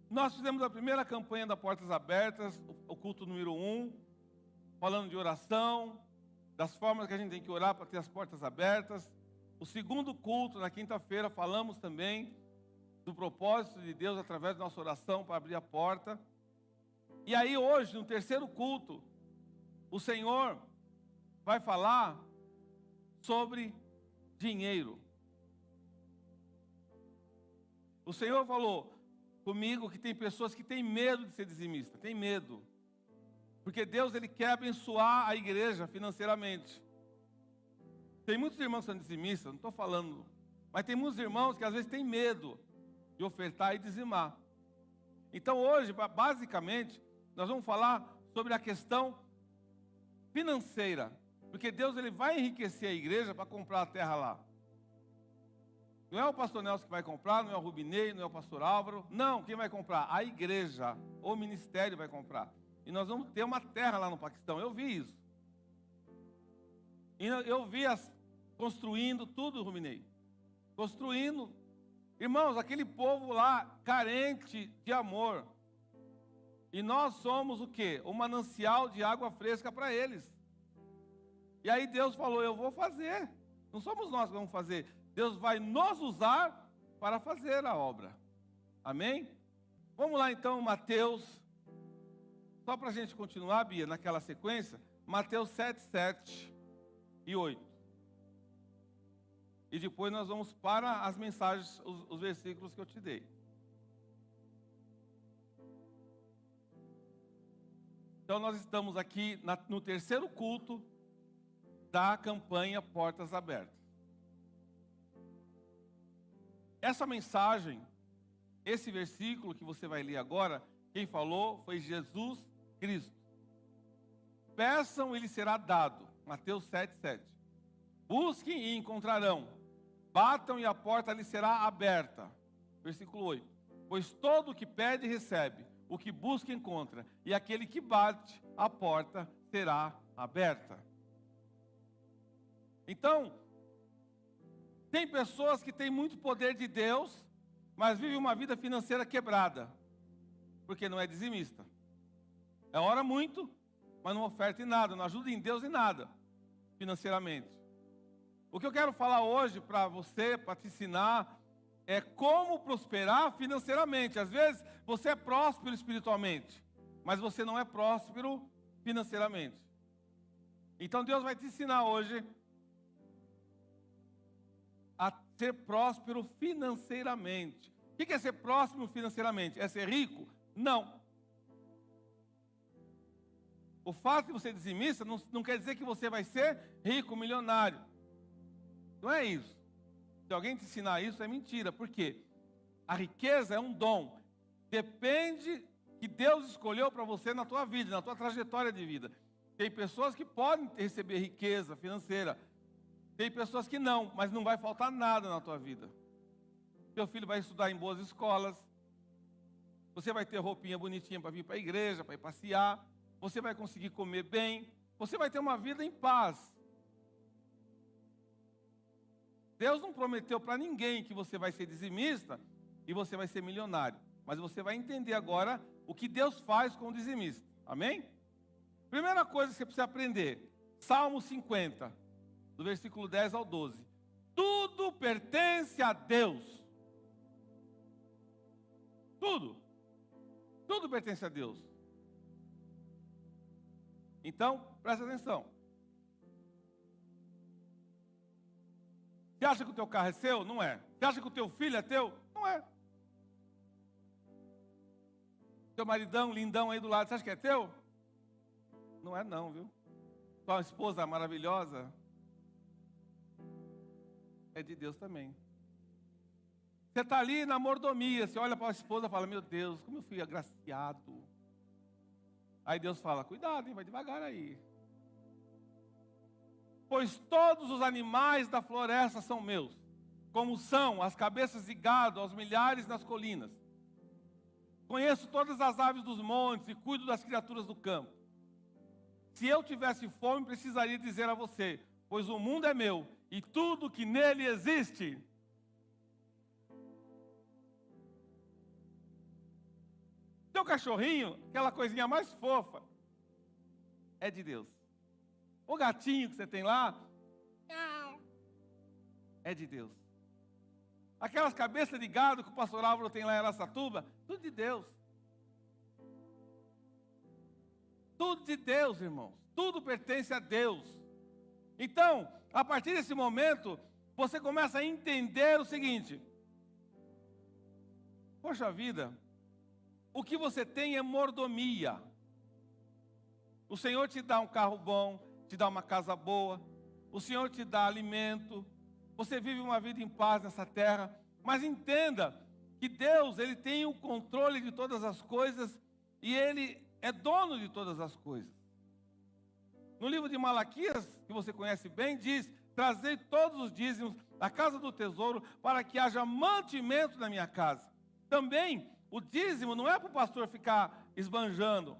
Nós fizemos a primeira campanha da Portas Abertas, o culto número 1, falando de oração, das formas que a gente tem que orar para ter as portas abertas. O segundo culto, na quinta-feira, falamos também do propósito de Deus através da nossa oração para abrir a porta. E aí hoje, no terceiro culto, o Senhor vai falar sobre dinheiro. O Senhor falou comigo que tem pessoas que têm medo de ser dizimista, tem medo. Porque Deus, Ele quer abençoar a igreja financeiramente. Tem muitos irmãos que são dizimistas, não estou falando, mas tem muitos irmãos que às vezes têm medo de ofertar e dizimar. Então hoje, basicamente, nós vamos falar sobre a questão financeira. Porque Deus, Ele vai enriquecer a igreja para comprar a terra lá. Não é o pastor Nelson que vai comprar, não é o Rubinei, não é o pastor Álvaro. Não, quem vai comprar? A igreja, o ministério vai comprar. E nós vamos ter uma terra lá no Paquistão. Eu vi isso. E eu vi construindo tudo, Rubinei. Construindo. Irmãos, aquele povo lá, carente de amor. E nós somos o quê? O manancial de água fresca para eles. E aí Deus falou, eu vou fazer. Não somos nós que vamos fazer. Deus vai nos usar para fazer a obra. Amém? Vamos lá então, Mateus. Só para a gente continuar, Bia, naquela sequência. Mateus 7, 7 e 8. E depois nós vamos para as mensagens, os versículos que eu te dei. Então nós estamos aqui no terceiro culto da campanha Portas Abertas. Essa mensagem, esse versículo que você vai ler agora, quem falou foi Jesus Cristo. Peçam e lhes será dado. Mateus 7, 7. Busquem e encontrarão. Batam e a porta lhes será aberta. Versículo 8. Pois todo o que pede recebe, o que busca encontra, e aquele que bate, a porta será aberta. Então, tem pessoas que têm muito poder de Deus, mas vivem uma vida financeira quebrada, porque não é dizimista. Ora muito, mas não oferta em nada, não ajuda em Deus em nada, financeiramente. O que eu quero falar hoje para você, para te ensinar, é como prosperar financeiramente. Às vezes, você é próspero espiritualmente, mas você não é próspero financeiramente. Então, Deus vai te ensinar hoje a ser próspero financeiramente. O que é ser próspero financeiramente? É ser rico? Não. O fato de você ser dizimista não quer dizer que você vai ser rico, milionário. Não é isso. Se alguém te ensinar isso, é mentira. Por quê? A riqueza é um dom. Depende que Deus escolheu para você na tua vida, na tua trajetória de vida. Tem pessoas que podem receber riqueza financeira. Tem pessoas que não, mas não vai faltar nada na tua vida. Teu filho vai estudar em boas escolas. Você vai ter roupinha bonitinha para vir para a igreja, para ir passear. Você vai conseguir comer bem. Você vai ter uma vida em paz. Deus não prometeu para ninguém que você vai ser dizimista e você vai ser milionário. Mas você vai entender agora o que Deus faz com o dizimista. Amém? Primeira coisa que você precisa aprender. Salmo 50. Do versículo 10 ao 12. Tudo pertence a Deus. Tudo. Tudo pertence a Deus. Então, presta atenção. Você acha que o teu carro é seu? Não é. Você acha que o teu filho é teu? Não é. Teu maridão, lindão aí do lado, você acha que é teu? Não é não, viu? Tua esposa maravilhosa é de Deus também. Você está ali na mordomia, você olha para a esposa e fala, meu Deus, como eu fui agraciado. Aí Deus fala, cuidado, hein, vai devagar aí. Pois todos os animais da floresta são meus, como são as cabeças de gado aos milhares nas colinas. Conheço todas as aves dos montes e cuido das criaturas do campo. Se eu tivesse fome, precisaria dizer a você, pois o mundo é meu e tudo que nele existe. teu cachorrinho, aquela coisinha mais fofa, é de Deus. O gatinho que você tem lá, é de Deus. Aquelas cabeças de gado que o pastor Álvaro tem lá em Araçatuba, tudo de Deus. Tudo de Deus, irmãos. Tudo pertence a Deus. Então, a partir desse momento, você começa a entender o seguinte: poxa vida, o que você tem é mordomia. O Senhor te dá um carro bom, te dá uma casa boa, o Senhor te dá alimento, você vive uma vida em paz nessa terra, mas entenda que Deus, Ele tem o controle de todas as coisas e Ele é dono de todas as coisas. No livro de Malaquias, que você conhece bem, diz: trazei todos os dízimos à casa do tesouro para que haja mantimento na minha casa. Também, o dízimo não é para o pastor ficar esbanjando.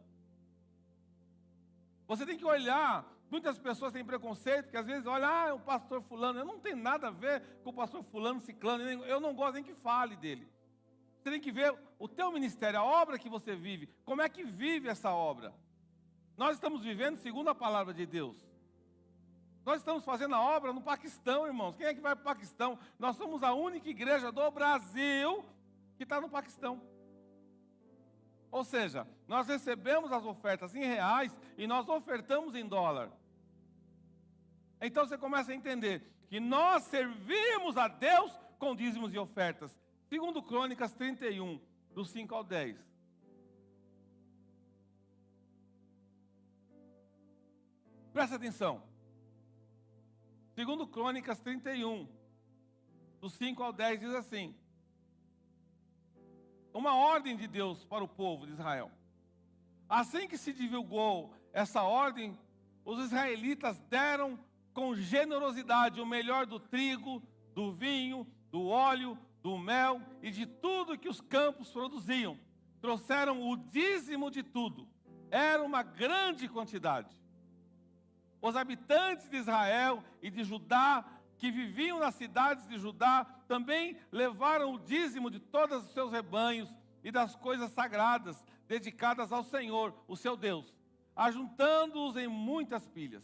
Você tem que olhar. Muitas pessoas têm preconceito, que às vezes olha, o pastor fulano, eu não tenho nada a ver com o pastor fulano, ciclano, eu não gosto nem que fale dele. Você tem que ver o teu ministério, a obra que você vive, como é que vive essa obra. Nós estamos vivendo segundo a palavra de Deus. Nós estamos fazendo a obra no Paquistão, irmãos. Quem é que vai para o Paquistão? Nós somos a única igreja do Brasil que está no Paquistão. Ou seja, nós recebemos as ofertas em reais e nós ofertamos em dólar. Então você começa a entender que nós servimos a Deus com dízimos e ofertas. Segundo Crônicas 31, do 5 ao 10. Presta atenção. Segundo Crônicas 31, do 5 ao 10, diz assim: uma ordem de Deus para o povo de Israel. Assim que se divulgou essa ordem, os israelitas deram com generosidade o melhor do trigo, do vinho, do óleo, do mel e de tudo que os campos produziam. Trouxeram o dízimo de tudo. Era uma grande quantidade. Os habitantes de Israel e de Judá, que viviam nas cidades de Judá, também levaram o dízimo de todos os seus rebanhos e das coisas sagradas dedicadas ao Senhor, o seu Deus, ajuntando-os em muitas pilhas.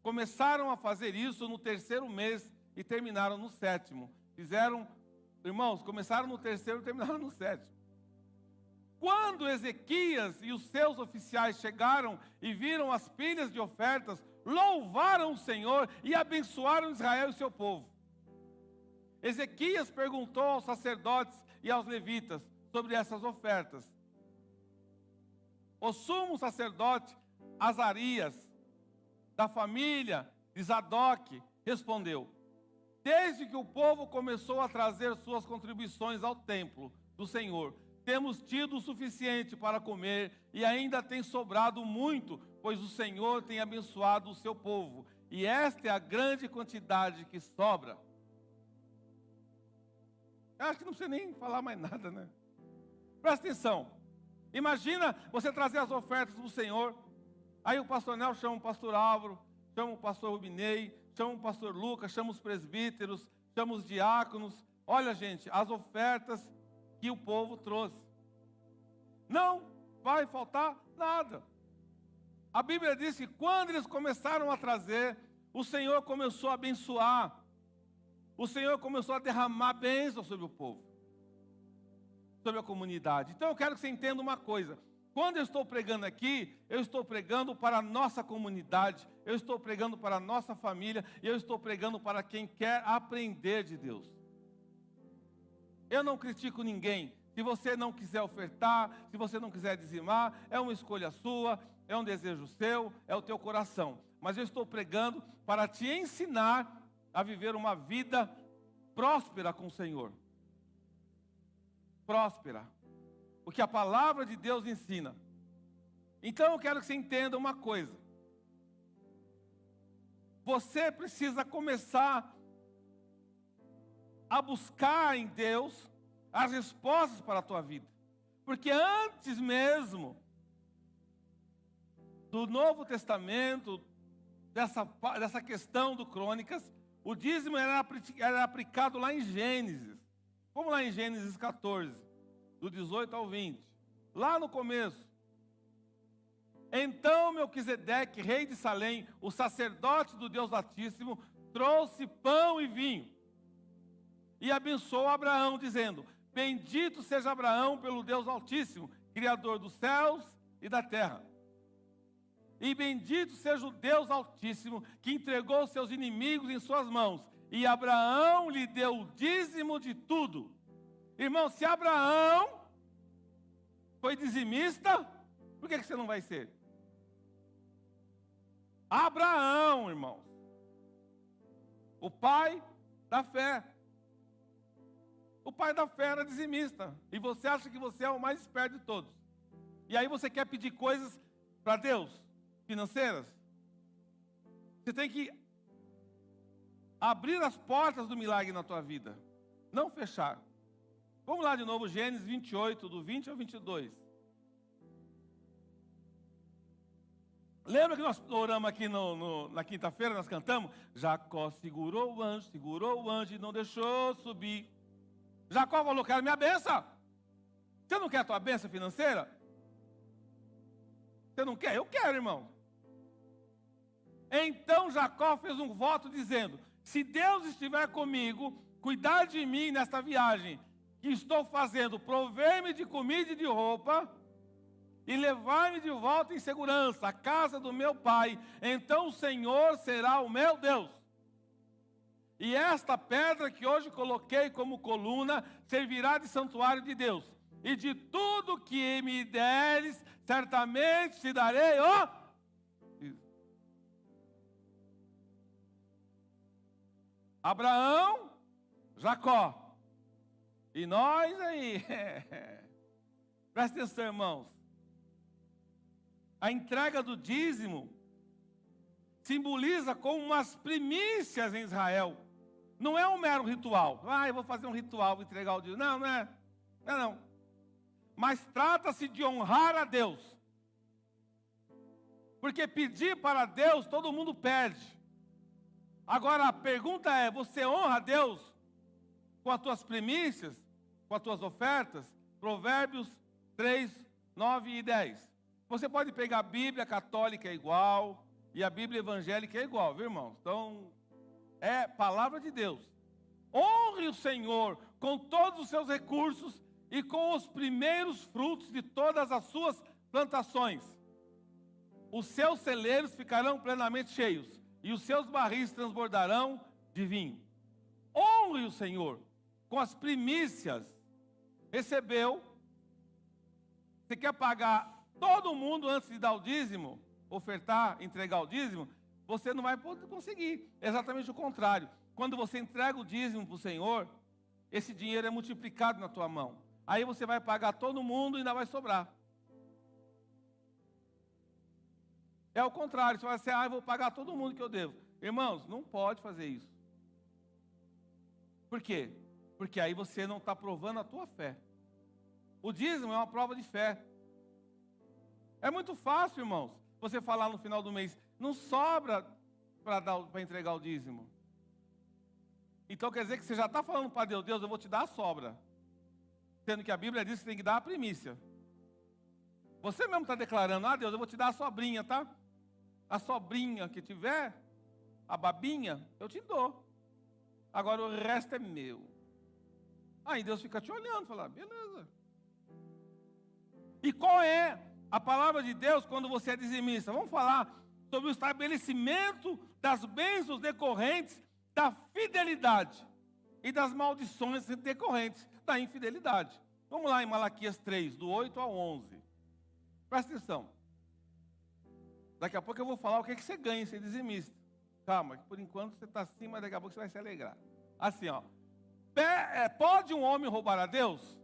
Começaram a fazer isso no 3º mês e terminaram no 7º. Começaram no 3º e terminaram no 7º. Quando Ezequias e os seus oficiais chegaram e viram as pilhas de ofertas, louvaram o Senhor e abençoaram Israel e seu povo. Ezequias perguntou aos sacerdotes e aos levitas sobre essas ofertas. O sumo sacerdote Azarias, da família de Zadok, respondeu: desde que o povo começou a trazer suas contribuições ao templo do Senhor, temos tido o suficiente para comer e ainda tem sobrado muito, pois o Senhor tem abençoado o seu povo. E esta é a grande quantidade que sobra. Eu acho que não precisa nem falar mais nada, né? Presta atenção. Imagina você trazer as ofertas do Senhor. Aí o pastor Nel chama o pastor Álvaro, chama o pastor Rubinei, chama o pastor Lucas, chama os presbíteros, chama os diáconos. Olha, gente, as ofertas que o povo trouxe. Não vai faltar nada. A Bíblia diz que quando eles começaram a trazer, o Senhor começou a abençoar. O Senhor começou a derramar bênção sobre o povo, sobre a comunidade. Então eu quero que você entenda uma coisa. Quando eu estou pregando aqui, eu estou pregando para a nossa comunidade, eu estou pregando para a nossa família, e eu estou pregando para quem quer aprender de Deus. Eu não critico ninguém. Se você não quiser ofertar, se você não quiser dizimar, é uma escolha sua, é um desejo seu, é o teu coração. Mas eu estou pregando para te ensinar a viver uma vida próspera com o Senhor. Próspera. O que a palavra de Deus ensina. Então eu quero que você entenda uma coisa. Você precisa começar a buscar em Deus as respostas para a tua vida. Porque antes mesmo do Novo Testamento, dessa questão do Crônicas, o dízimo era aplicado lá em Gênesis. Vamos lá em Gênesis 14, do 18 ao 20. lá no começo. Então Melquisedeque, rei de Salém, o sacerdote do Deus Altíssimo, trouxe pão e vinho e abençoou Abraão, dizendo: bendito seja Abraão pelo Deus Altíssimo, Criador dos céus e da terra. E bendito seja o Deus Altíssimo, que entregou seus inimigos em suas mãos. E Abraão lhe deu o dízimo de tudo. Irmão, se Abraão foi dizimista, por que você não vai ser? Abraão, irmãos, o pai da fé. O pai da fé era dizimista. E você acha que você é o mais esperto de todos. E aí você quer pedir coisas para Deus, financeiras. Você tem que abrir as portas do milagre na tua vida, não fechar. Vamos lá de novo, Gênesis 28, do 20 ao 22. Lembra que nós oramos aqui na quinta-feira, nós cantamos? Jacó segurou o anjo e não deixou subir. Jacó falou: quero minha bênção. Você não quer a tua bênção financeira? Você não quer? Eu quero, irmão. Então Jacó fez um voto dizendo: se Deus estiver comigo, cuidar de mim nesta viagem que estou fazendo, prover-me de comida e de roupa, e levar-me de volta em segurança à casa do meu pai, então o Senhor será o meu Deus. E esta pedra que hoje coloquei como coluna servirá de santuário de Deus. E de tudo que me deres, certamente te darei Abraão, Jacó. E nós aí. Presta atenção, irmãos. A entrega do dízimo simboliza como umas primícias em Israel. Não é um mero ritual. Eu vou fazer um ritual, vou entregar o dízimo. Não é. Não. Mas trata-se de honrar a Deus. Porque pedir para Deus, todo mundo pede. Agora a pergunta é: você honra a Deus com as tuas primícias, com as tuas ofertas? Provérbios 3, 9 e 10. Você pode pegar a Bíblia católica é igual, e a Bíblia evangélica é igual, viu, irmãos? Então, é palavra de Deus. Honre o Senhor com todos os seus recursos e com os primeiros frutos de todas as suas plantações. Os seus celeiros ficarão plenamente cheios, e os seus barris transbordarão de vinho. Honre o Senhor com as primícias. Recebeu. Você quer pagar todo mundo antes de dar o dízimo, ofertar, entregar o dízimo? Você não vai poder conseguir. É exatamente o contrário. Quando você entrega o dízimo para o Senhor, esse dinheiro é multiplicado na tua mão. Aí você vai pagar todo mundo e ainda vai sobrar. É o contrário. Você vai dizer: eu vou pagar todo mundo que eu devo. Irmãos, não pode fazer isso. Por quê? Porque aí você não está provando a tua fé. O dízimo é uma prova de fé. É muito fácil, irmãos, você falar no final do mês: não sobra para entregar o dízimo. Então quer dizer que você já está falando para Deus: Deus, eu vou te dar a sobra. Sendo que a Bíblia diz que tem que dar a primícia. Você mesmo está declarando: Deus, eu vou te dar a sobrinha, tá? A sobrinha que tiver, a babinha, eu te dou. Agora o resto é meu. Aí Deus fica te olhando, fala: beleza. E qual é a palavra de Deus quando você é dizimista? Vamos falar sobre o estabelecimento das bênçãos decorrentes da fidelidade e das maldições decorrentes da infidelidade. Vamos lá em Malaquias 3, do 8 ao 11. Presta atenção. Daqui a pouco eu vou falar o que você ganha em ser dizimista. Calma, que por enquanto você está assim, mas daqui a pouco você vai se alegrar. Assim, pode um homem roubar a Deus?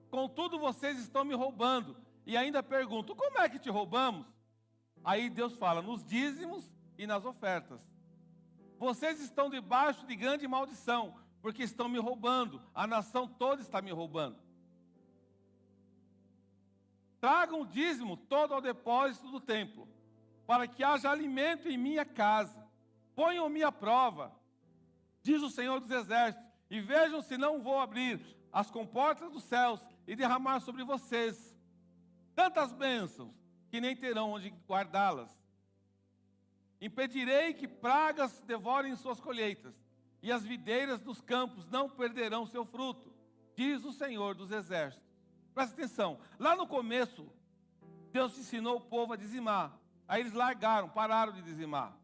Contudo, vocês estão me roubando. E ainda pergunto: como é que te roubamos? Aí Deus fala: nos dízimos e nas ofertas. Vocês estão debaixo de grande maldição, porque estão me roubando. A nação toda está me roubando. Tragam o dízimo todo ao depósito do templo, para que haja alimento em minha casa. Ponham-me à prova, diz o Senhor dos Exércitos, e vejam se não vou abrir as comportas dos céus e derramar sobre vocês tantas bênçãos que nem terão onde guardá-las. Impedirei que pragas devorem suas colheitas, e as videiras dos campos não perderão seu fruto, diz o Senhor dos Exércitos. Presta atenção, lá no começo, Deus ensinou o povo a dizimar. Aí eles largaram, pararam de dizimar.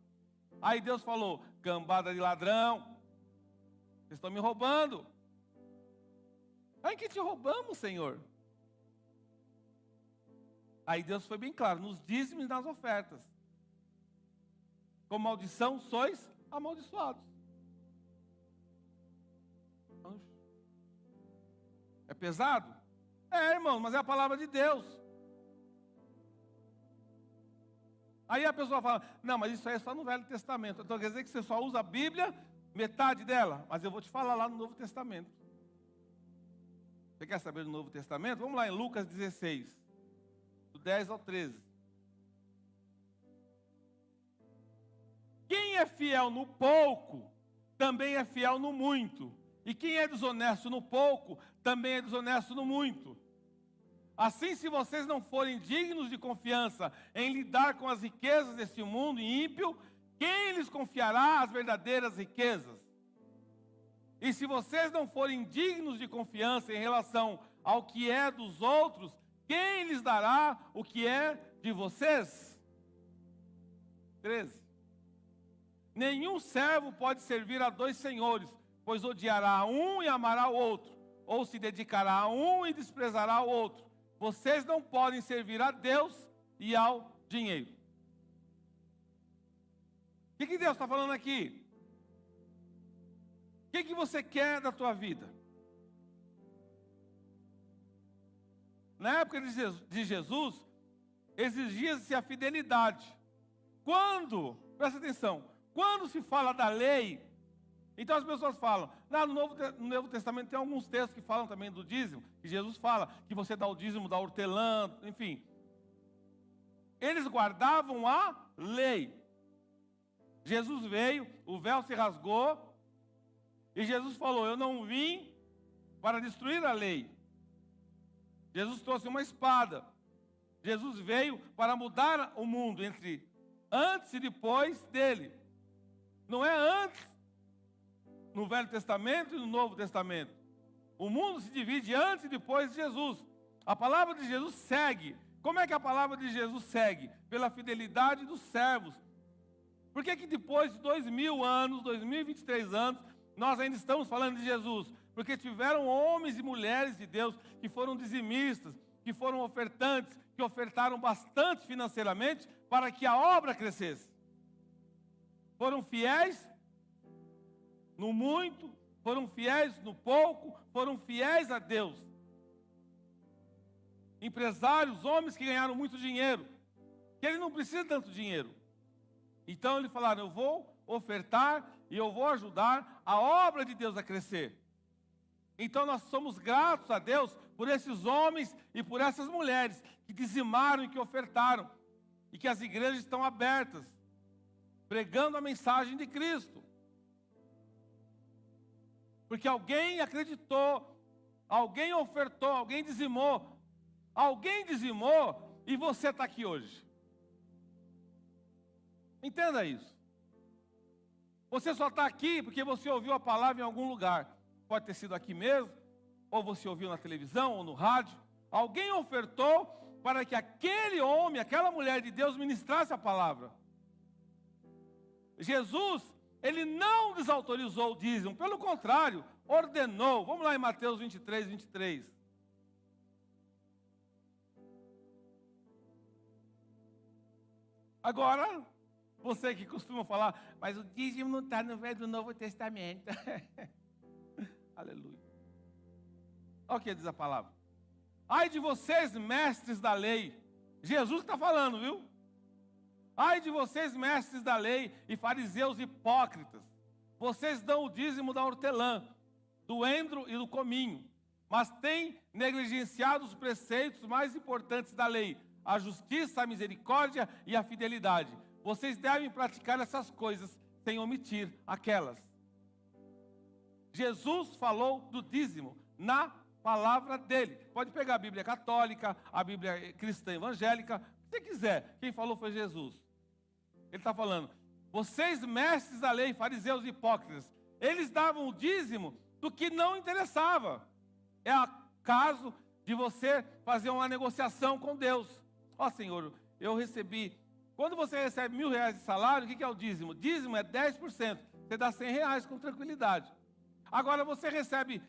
Aí Deus falou: cambada de ladrão, vocês estão me roubando. Aí que te roubamos, Senhor? Aí Deus foi bem claro, nos dízimos e nas ofertas. Com maldição sois amaldiçoados. É pesado? É, irmão, mas é a palavra de Deus. Aí a pessoa fala: não, mas isso aí é só no Velho Testamento. Então quer dizer que você só usa a Bíblia, metade dela. Mas eu vou te falar lá no Novo Testamento. Você quer saber do Novo Testamento? Vamos lá em Lucas 16, do 10 ao 13. Quem é fiel no pouco, também é fiel no muito. E quem é desonesto no pouco, também é desonesto no muito. Assim, se vocês não forem dignos de confiança em lidar com as riquezas deste mundo ímpio, quem lhes confiará as verdadeiras riquezas? E se vocês não forem dignos de confiança em relação ao que é dos outros, quem lhes dará o que é de vocês? 13. Nenhum servo pode servir a dois senhores, pois odiará a um e amará o outro, ou se dedicará a um e desprezará o outro. Vocês não podem servir a Deus e ao dinheiro. O que Deus está falando aqui? O que você quer da tua vida? Na época de Jesus, exigia-se a fidelidade. Quando, presta atenção, quando se fala da lei, então as pessoas falam, no Novo Testamento tem alguns textos que falam também do dízimo, que Jesus fala que você dá o dízimo da hortelã, enfim. Eles guardavam a lei. Jesus veio, o véu se rasgou, e Jesus falou: eu não vim para destruir a lei. Jesus trouxe uma espada. Jesus veio para mudar o mundo entre antes e depois dele. Não é antes no Velho Testamento e no Novo Testamento. O mundo se divide antes e depois de Jesus. A palavra de Jesus segue. Como é que a palavra de Jesus segue? Pela fidelidade dos servos. Por que depois de 2000 anos, 2023 anos, nós ainda estamos falando de Jesus? Porque tiveram homens e mulheres de Deus que foram dizimistas, que foram ofertantes, que ofertaram bastante financeiramente para que a obra crescesse. Foram fiéis no muito, foram fiéis no pouco, foram fiéis a Deus. Empresários, homens que ganharam muito dinheiro, que ele não precisa de tanto dinheiro. Então eles falaram: eu vou ofertar e eu vou ajudar a obra de Deus a crescer. Então nós somos gratos a Deus por esses homens e por essas mulheres que dizimaram e que ofertaram, e que as igrejas estão abertas, pregando a mensagem de Cristo. Porque alguém acreditou, alguém ofertou, alguém dizimou e você está aqui hoje. Entenda isso. Você só está aqui porque você ouviu a palavra em algum lugar. Pode ter sido aqui mesmo, ou você ouviu na televisão, ou no rádio. Alguém ofertou para que aquele homem, aquela mulher de Deus ministrasse a palavra. Jesus, ele não desautorizou o dízimo, pelo contrário, ordenou. Vamos lá em Mateus 23, 23. Agora, você que costuma falar, mas o dízimo não está no Velho do Novo Testamento. Aleluia. Olha o que diz a palavra. Ai de vocês, mestres da lei. Jesus está falando, viu? Ai de vocês, mestres da lei e fariseus hipócritas. Vocês dão o dízimo da hortelã, do endro e do cominho, mas têm negligenciado os preceitos mais importantes da lei: a justiça, a misericórdia e a fidelidade. Vocês devem praticar essas coisas sem omitir aquelas. Jesus falou do dízimo na palavra dele. Pode pegar a Bíblia católica, a Bíblia cristã evangélica, o que você quiser. Quem falou foi Jesus. Ele está falando, vocês mestres da lei, fariseus e hipócritas, eles davam o dízimo do que não interessava. É o caso de você fazer uma negociação com Deus. Ó Senhor, eu recebi... Quando você recebe R$1.000 de salário, o que é o dízimo? Dízimo é 10%. Você dá R$100 com tranquilidade. Agora você recebe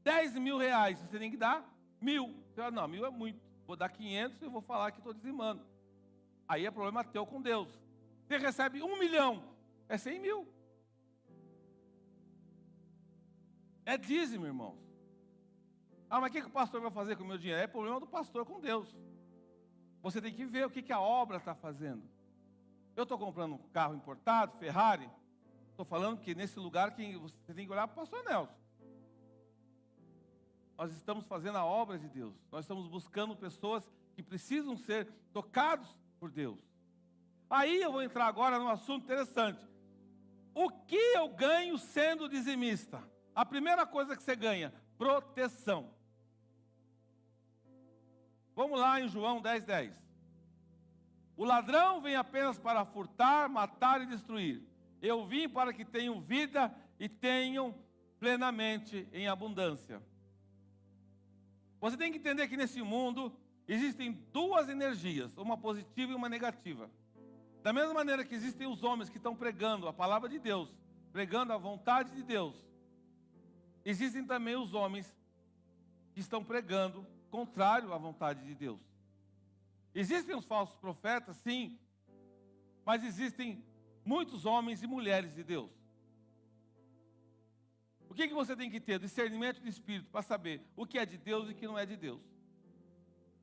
R$10.000, você tem que dar 1.000. Você fala, não, 1.000 é muito. Vou dar 500 e vou falar que estou dizimando. Aí é problema teu com Deus. Você recebe 1 milhão, é 100 mil. É dízimo, irmãos. Ah, mas o que o pastor vai fazer com o meu dinheiro? É problema do pastor com Deus. Você tem que ver o que a obra está fazendo. Eu estou comprando um carro importado, Ferrari. Estou falando que nesse lugar você tem que olhar para o pastor Nelson. Nós estamos fazendo a obra de Deus. Nós estamos buscando pessoas que precisam ser tocados por Deus. Aí eu vou entrar agora num assunto interessante. O que eu ganho sendo dizimista? A primeira coisa que você ganha, proteção. Vamos lá em João 10:10. O ladrão vem apenas para furtar, matar e destruir. Eu vim para que tenham vida e tenham plenamente em abundância. Você tem que entender que nesse mundo existem duas energias, uma positiva e uma negativa. Da mesma maneira que existem os homens que estão pregando a palavra de Deus, pregando a vontade de Deus, existem também os homens que estão pregando contrário à vontade de Deus. Existem os falsos profetas, sim, mas existem muitos homens e mulheres de Deus. O que você tem que ter? Discernimento de espírito para saber o que é de Deus e o que não é de Deus.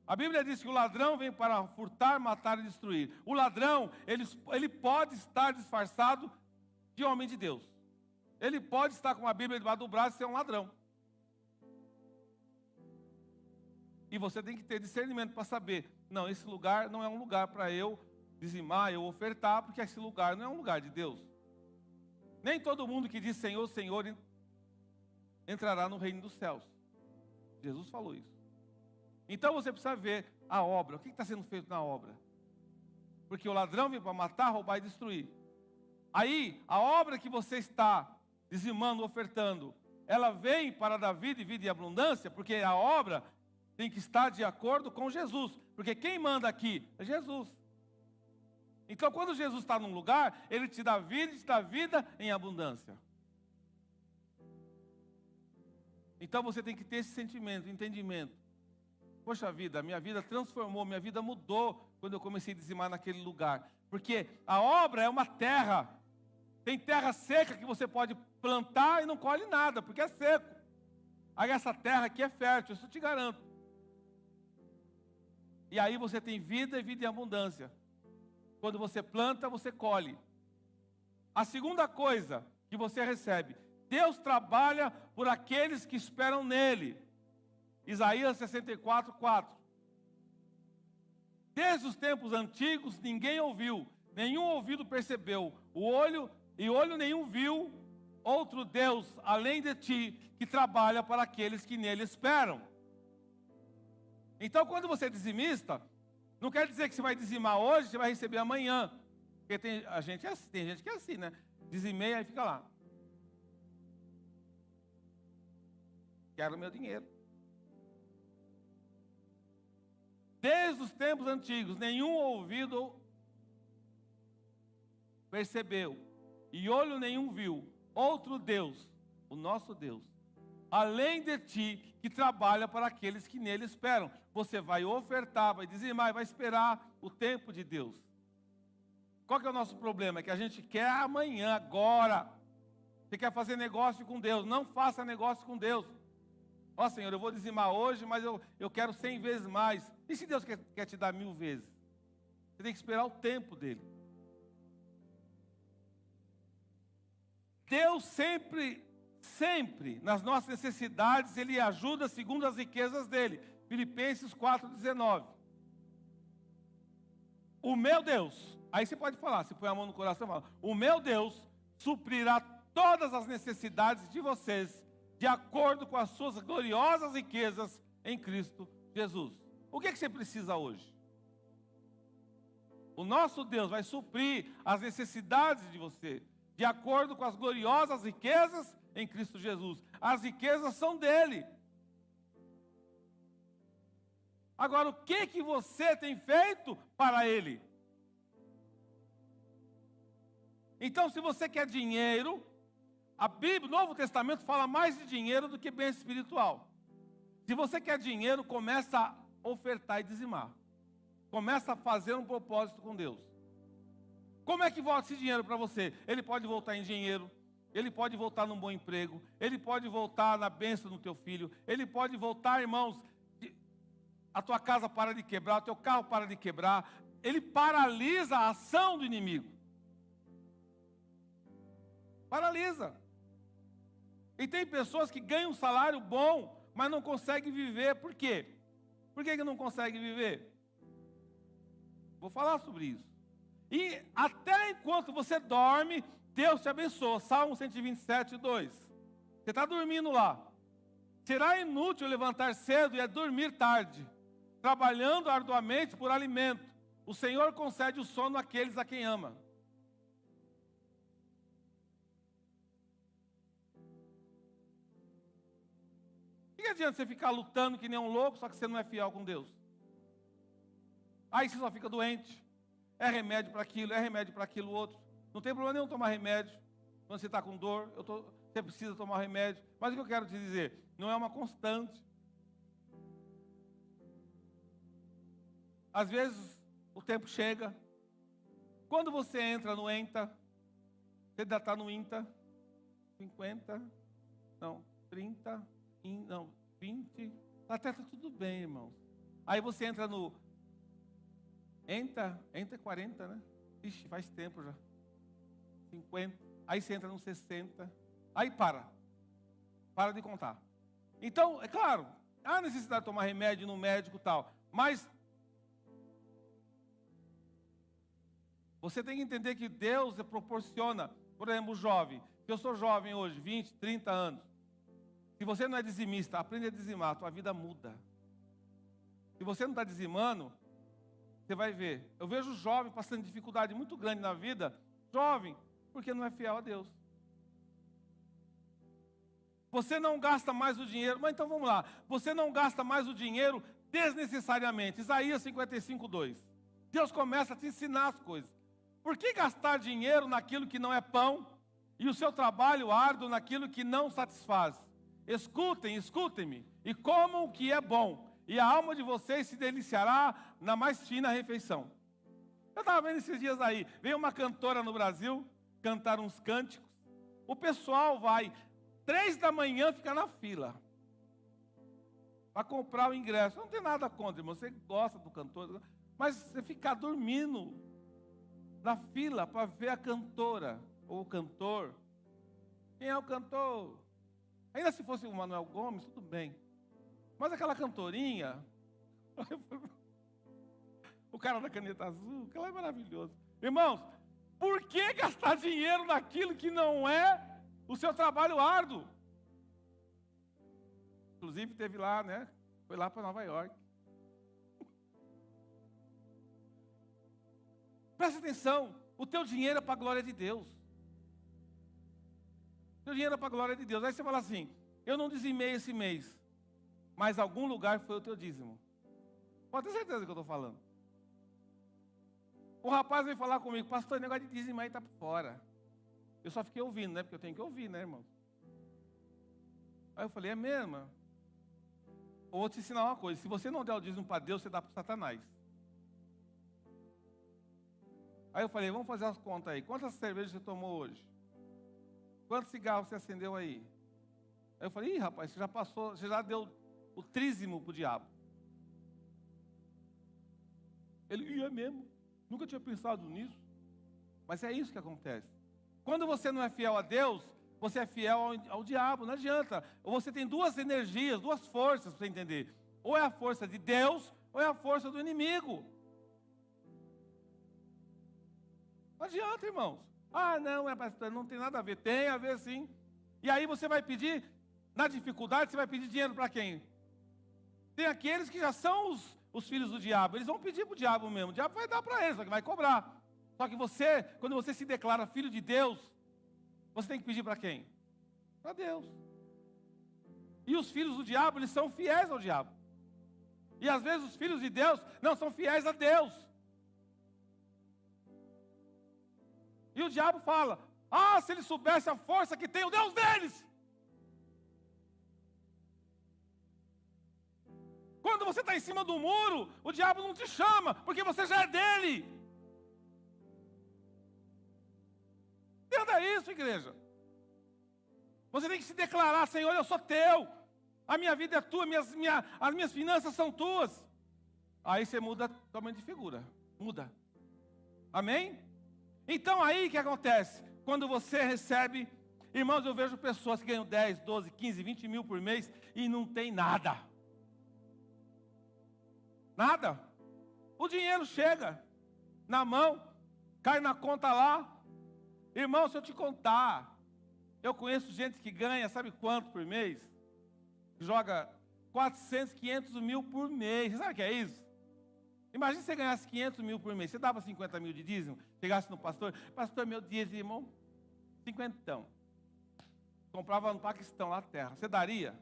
A Bíblia diz que o ladrão vem para furtar, matar e destruir. O ladrão, ele pode estar disfarçado de homem de Deus. Ele pode estar com a Bíblia debaixo do braço e ser um ladrão. E você tem que ter discernimento para saber, não, esse lugar não é um lugar para eu dizimar, eu ofertar, porque esse lugar não é um lugar de Deus. Nem todo mundo que diz Senhor, Senhor, entrará no reino dos céus. Jesus falou isso. Então você precisa ver a obra, o que está sendo feito na obra. Porque o ladrão vem para matar, roubar e destruir. Aí, a obra que você está dizimando, ofertando, ela vem para dar vida e vida em abundância, porque a obra tem que estar de acordo com Jesus. Porque quem manda aqui é Jesus. Então, quando Jesus está num lugar, Ele te dá vida em abundância. Então, você tem que ter esse sentimento, entendimento. Poxa vida, minha vida transformou, minha vida mudou quando eu comecei a dizimar naquele lugar. Porque a obra é uma terra. Tem terra seca que você pode plantar e não colhe nada, porque é seco. Aí essa terra aqui é fértil, isso eu te garanto. E aí você tem vida e vida em abundância. Quando você planta, você colhe. A segunda coisa que você recebe, Deus trabalha por aqueles que esperam nele. Isaías 64:4. Desde os tempos antigos ninguém ouviu, nenhum ouvido percebeu, olho nenhum viu outro Deus além de ti, que trabalha para aqueles que nele esperam. Então, quando você é dizimista, não quer dizer que você vai dizimar hoje, você vai receber amanhã. Porque tem gente que é assim, né? Dizimei, aí fica lá. Quero meu dinheiro. Desde os tempos antigos, nenhum ouvido percebeu, e olho nenhum viu, outro Deus, o nosso Deus, além de ti, que trabalha para aqueles que nele esperam. Você vai ofertar, vai dizimar, vai esperar o tempo de Deus. Qual que é o nosso problema? É que a gente quer amanhã, agora. Você quer fazer negócio com Deus, não faça negócio com Deus. Ó Senhor, eu vou dizimar hoje, mas eu quero 100 vezes mais. E se Deus quer te dar 1000 vezes? Você tem que esperar o tempo dele. Deus sempre, nas nossas necessidades, Ele ajuda segundo as riquezas dele. Filipenses 4:19. O meu Deus, aí você pode falar, se põe a mão no coração e fala, o meu Deus suprirá todas as necessidades de vocês, de acordo com as suas gloriosas riquezas em Cristo Jesus. O que você precisa hoje? O nosso Deus vai suprir as necessidades de você, de acordo com as gloriosas riquezas em Cristo Jesus. As riquezas são dele. Agora, o que você tem feito para ele? Então, se você quer dinheiro, a Bíblia, o Novo Testamento fala mais de dinheiro do que bem espiritual. Se você quer dinheiro, começa a ofertar e dizimar. Começa a fazer um propósito com Deus. Como é que volta esse dinheiro para você? Ele pode voltar em dinheiro, ele pode voltar num bom emprego, ele pode voltar na bênção do teu filho, ele pode voltar, irmãos, a tua casa para de quebrar, o teu carro para de quebrar. Ele paralisa a ação do inimigo. Paralisa. E tem pessoas que ganham um salário bom, mas não conseguem viver. Por quê? Por que não conseguem viver? Vou falar sobre isso. E até enquanto você dorme, Deus te abençoa. Salmo 127, 2. Você está dormindo lá. Será inútil levantar cedo e dormir tarde, trabalhando arduamente por alimento. O Senhor concede o sono àqueles a quem ama. O que adianta você ficar lutando que nem um louco, só que você não é fiel com Deus? Aí você só fica doente. É remédio para aquilo, é remédio para aquilo outro. Não tem problema nenhum tomar remédio. Quando você está com dor, você precisa tomar remédio. Mas o que eu quero te dizer? Não é uma constante. Às vezes, o tempo chega. Quando você entra no ENTA, você ainda está no INTA, 50, não, 30, não, 20, até está tudo bem, irmãos. Aí você entra no ENTA é 40, né? Ixi, faz tempo já. 50, aí você entra no 60, aí para de contar. Então, é claro, há necessidade de tomar remédio no médico e tal, mas você tem que entender que Deus proporciona, por exemplo, o jovem. Se eu sou jovem hoje, 20, 30 anos, se você não é dizimista, aprende a dizimar, a tua vida muda. Se você não está dizimando, você vai ver. Eu vejo jovem passando dificuldade muito grande na vida, jovem, porque não é fiel a Deus. Você não gasta mais o dinheiro, mas então vamos lá. Você não gasta mais o dinheiro desnecessariamente. Isaías 55, 2. Deus começa a te ensinar as coisas. Por que gastar dinheiro naquilo que não é pão e o seu trabalho árduo naquilo que não satisfaz? Escutem-me e comam o que é bom, e a alma de vocês se deliciará na mais fina refeição. Eu estava vendo esses dias aí, veio uma cantora no Brasil cantar uns cânticos. O pessoal vai 3 da manhã ficar na fila para comprar o ingresso. Não tem nada contra, irmão, você gosta do cantor, mas você ficar dormindo na fila para ver a cantora ou o cantor. Quem é o cantor? Ainda se fosse o Manuel Gomes, tudo bem. Mas aquela cantorinha, o cara da caneta azul, aquela é maravilhoso. Irmãos, por que gastar dinheiro naquilo que não é o seu trabalho árduo? Inclusive teve lá, né? Foi lá para Nova York. Presta atenção, o teu dinheiro é para a glória de Deus. O teu dinheiro é para a glória de Deus. Aí você fala assim, eu não dizimei esse mês, mas algum lugar foi o teu dízimo. Pode ter certeza do que eu estou falando. O rapaz veio falar comigo, pastor, o negócio de dizimar aí está por fora. Eu só fiquei ouvindo, né? Porque eu tenho que ouvir, né, irmão? Aí eu falei, é mesmo? Eu vou te ensinar uma coisa, se você não der o dízimo para Deus, você dá para Satanás. Aí eu falei, vamos fazer as contas aí. Quantas cervejas você tomou hoje? Quantos cigarros você acendeu aí? Aí eu falei, ih, rapaz, você já passou, você já deu o trízimo para o diabo. Ele, é mesmo? Nunca tinha pensado nisso. Mas é isso que acontece. Quando você não é fiel a Deus, você é fiel ao diabo, não adianta. Ou você tem duas energias, duas forças para você entender. Ou é a força de Deus, ou é a força do inimigo. Não adianta, irmãos. Ah, não, pastor, não tem nada a ver. Tem a ver sim. E aí você vai pedir na dificuldade, você vai pedir dinheiro para quem? Tem aqueles que já são os filhos do diabo. Eles vão pedir para o diabo mesmo. O diabo vai dar para eles, só que vai cobrar. Só que você, quando você se declara filho de Deus, você tem que pedir para quem? Para Deus. E os filhos do diabo, eles são fiéis ao diabo. E às vezes os filhos de Deus não são fiéis a Deus. E o diabo fala: ah, se ele soubesse a força que tem o Deus deles. Quando você está em cima do muro, o diabo não te chama, porque você já é dele. Entenda isso, igreja. Você tem que se declarar: Senhor, eu sou teu. A minha vida é tua, as minhas finanças são tuas. Aí você muda totalmente de figura. Muda. Amém? Então aí o que acontece? Quando você recebe, irmãos, eu vejo pessoas que ganham 10, 12, 15, 20 mil por mês e não tem nada. Nada. O dinheiro chega na mão, cai na conta lá. Irmão, se eu te contar, eu conheço gente que ganha, sabe quanto por mês? Joga 400, 500 mil por mês. Você sabe o que é isso? Imagina se você ganhasse 500 mil por mês. Você dava 50 mil de dízimo, chegasse no pastor: pastor, meu dízimo, irmão, 50. Comprava no Paquistão, lá terra. Você daria?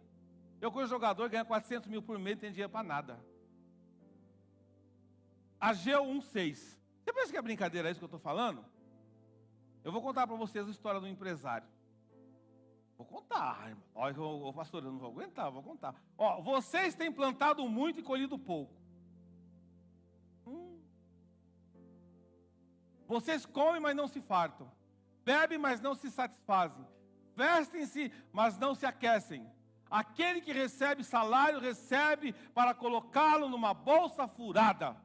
Eu conheço jogador que ganha 400 mil por mês, não tem dinheiro para nada. Ageu 1,6. Você pensa que é brincadeira isso que eu estou falando? Eu vou contar para vocês a história do empresário. Vou contar, irmão. Ó, pastor, eu não vou aguentar, vou contar. Ó, vocês têm plantado muito e colhido pouco. Vocês comem, mas não se fartam. Bebem, mas não se satisfazem. Vestem-se, mas não se aquecem. Aquele que recebe salário, recebe para colocá-lo numa bolsa furada.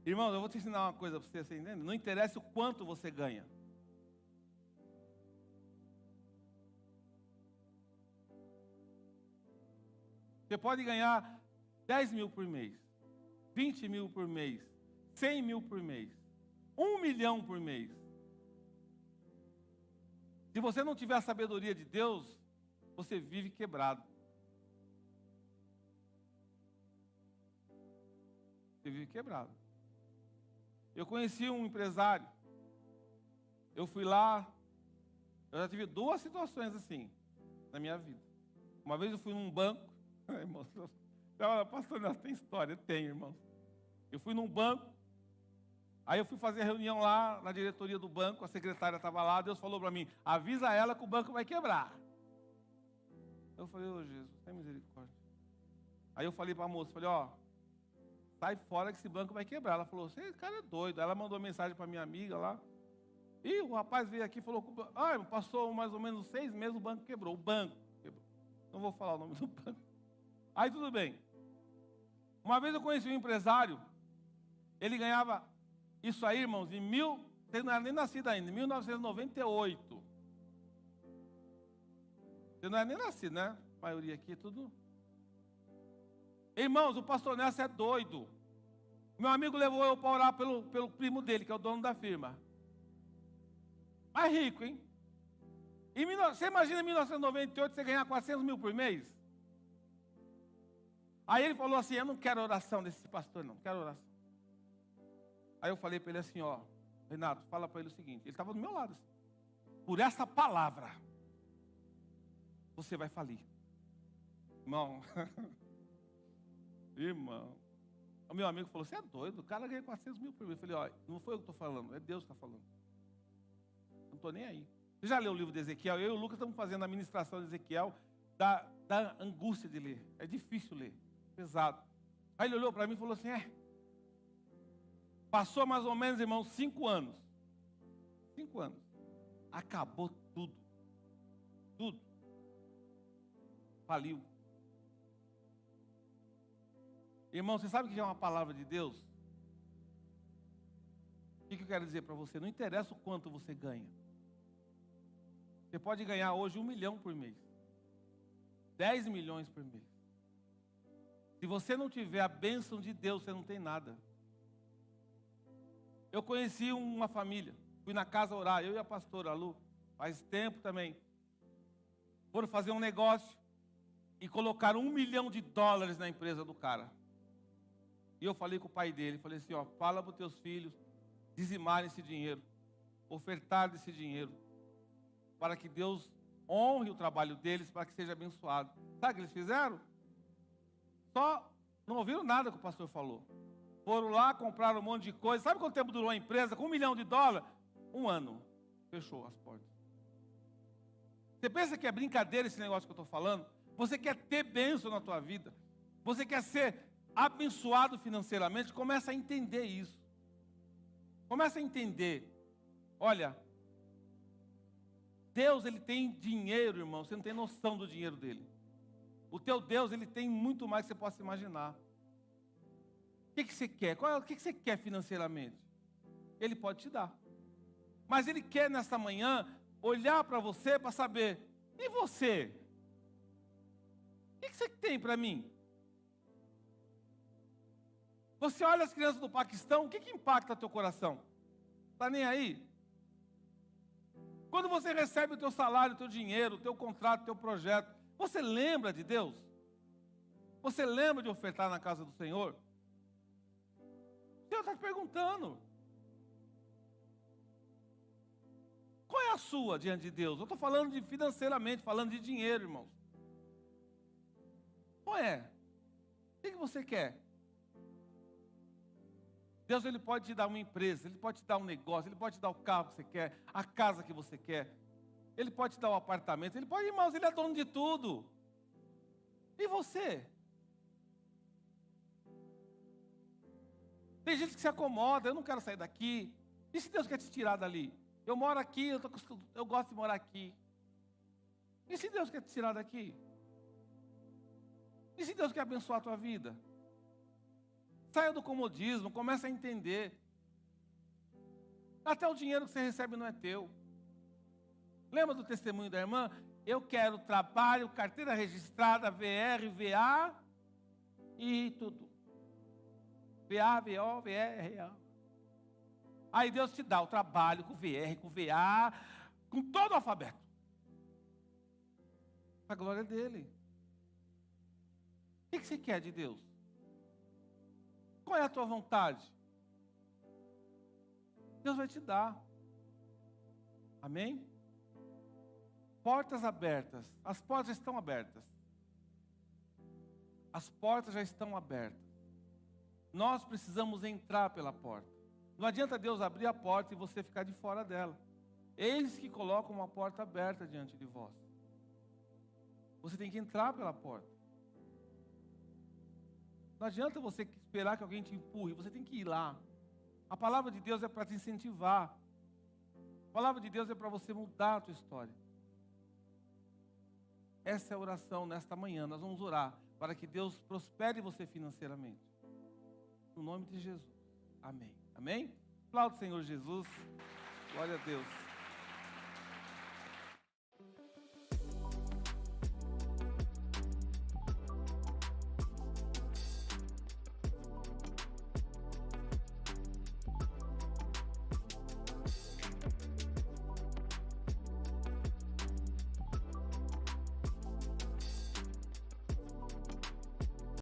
Irmão, eu vou te ensinar uma coisa para você entender. Não interessa o quanto você ganha. Você pode ganhar 10 mil por mês, 20 mil por mês, 100 mil por mês, 1 milhão por mês. Se você não tiver a sabedoria de Deus, você vive quebrado. Você vive quebrado. Eu conheci um empresário. Eu fui lá. Eu já tive 2 situações assim na minha vida. Uma vez eu fui num banco. Irmãos, pastor, nós tem história? Tem, irmãos. Eu fui num banco. Aí eu fui fazer a reunião lá na diretoria do banco. A secretária estava lá. Deus falou para mim: avisa ela que o banco vai quebrar. Eu falei: ô Jesus, tem misericórdia. Aí eu falei para a moça, falei: ó, sai fora que esse banco vai quebrar. Ela falou: esse cara é doido. Aí ela mandou mensagem para minha amiga lá. E o rapaz veio aqui e falou: passou mais ou menos 6 meses, o banco quebrou. O banco quebrou. Não vou falar o nome do banco. Aí tudo bem. Uma vez eu conheci um empresário. Ele ganhava isso aí, irmãos, você não era nem nascido ainda, em 1998. Você não era nem nascido, né? A maioria aqui, tudo. Irmãos, o pastor Nelson é doido. Meu amigo levou eu para orar pelo primo dele, que é o dono da firma. Mais rico, hein? Você imagina em 1998 você ganhar 400 mil por mês? Aí ele falou assim: eu não quero oração desse pastor, não quero oração. Aí eu falei para ele assim: ó, Renato, fala para ele o seguinte. Ele estava do meu lado assim: por essa palavra você vai falir. Irmão, irmão, o meu amigo falou: você é doido, o cara ganha 400 mil por mês. Eu falei: ó, não foi eu que estou falando, é Deus que está falando. Não estou nem aí. Você já leu o livro de Ezequiel? Eu e o Lucas estamos fazendo a ministração de Ezequiel, da angústia de ler. É difícil ler, pesado. Aí ele olhou para mim e falou assim: passou mais ou menos, irmão, 5 anos. 5 anos. Acabou tudo. Tudo. Faliu. Irmão, você sabe o que é uma palavra de Deus? O que eu quero dizer para você? Não interessa o quanto você ganha. Você pode ganhar hoje 1 milhão por mês. 10 milhões por mês. Se você não tiver a bênção de Deus, você não tem nada. Eu conheci uma família. Fui na casa orar, eu e a pastora Lu. Faz tempo também. foram fazer um negócio e colocaram $1 milhão na empresa do cara. E eu falei com o pai dele, falei assim, ó, fala para os teus filhos dizimarem esse dinheiro, ofertar desse dinheiro, para que Deus honre o trabalho deles, para que seja abençoado. Sabe o que eles fizeram? Só não ouviram nada que o pastor falou. Foram lá, compraram um monte de coisa. Sabe quanto tempo durou a empresa? Com $1 milhão? 1 ano. Fechou as portas. Você pensa que é brincadeira esse negócio que eu estou falando? Você quer ter bênção na tua vida? Você quer ser abençoado financeiramente? Começa a entender isso. Começa a entender. Olha, Deus, ele tem dinheiro, irmão. Você não tem noção do dinheiro dele. O teu Deus, ele tem muito mais que você possa imaginar. O que você quer? O que você quer financeiramente? Ele pode te dar. Mas ele quer, nesta manhã, olhar para você para saber, e você? O que você tem para mim? Você olha as crianças do Paquistão, o que impacta teu coração? Está nem aí? Quando você recebe o teu salário, o teu dinheiro, o teu contrato, o teu projeto, você lembra de Deus? Você lembra de ofertar na casa do Senhor? Deus está te perguntando. Qual é a sua diante de Deus? Eu estou falando de financeiramente, falando de dinheiro, irmãos. Qual é? O que você quer? Deus, ele pode te dar uma empresa, ele pode te dar um negócio, ele pode te dar o carro que você quer, a casa que você quer, ele pode te dar o apartamento, ele pode, irmãos, ele é dono de tudo. E você? Tem gente que se acomoda, eu não quero sair daqui. E se Deus quer te tirar dali? Eu moro aqui, eu gosto de morar aqui. E se Deus quer te tirar daqui? E se Deus quer abençoar a tua vida? Saia do comodismo, comece a entender. Até o dinheiro que você recebe não é teu. Lembra do testemunho da irmã? Eu quero trabalho, carteira registrada, VR, VA e tudo. VA, VO, VR. Aí Deus te dá o trabalho com VR, com VA, com todo o alfabeto. A glória dele. O que você quer de Deus? Qual é a tua vontade? Deus vai te dar. Amém? Portas abertas. As portas já estão abertas. As portas já estão abertas. Nós precisamos entrar pela porta. Não adianta Deus abrir a porta e você ficar de fora dela. Eles que colocam uma porta aberta diante de vós. Você tem que entrar pela porta. Não adianta você esperar que alguém te empurre, você tem que ir lá. A palavra de Deus é para te incentivar. A palavra de Deus é para você mudar a tua história. Essa é a oração nesta manhã. Nós vamos orar para que Deus prospere você financeiramente. No nome de Jesus. Amém. Amém? Aplauda o Senhor Jesus. Glória a Deus.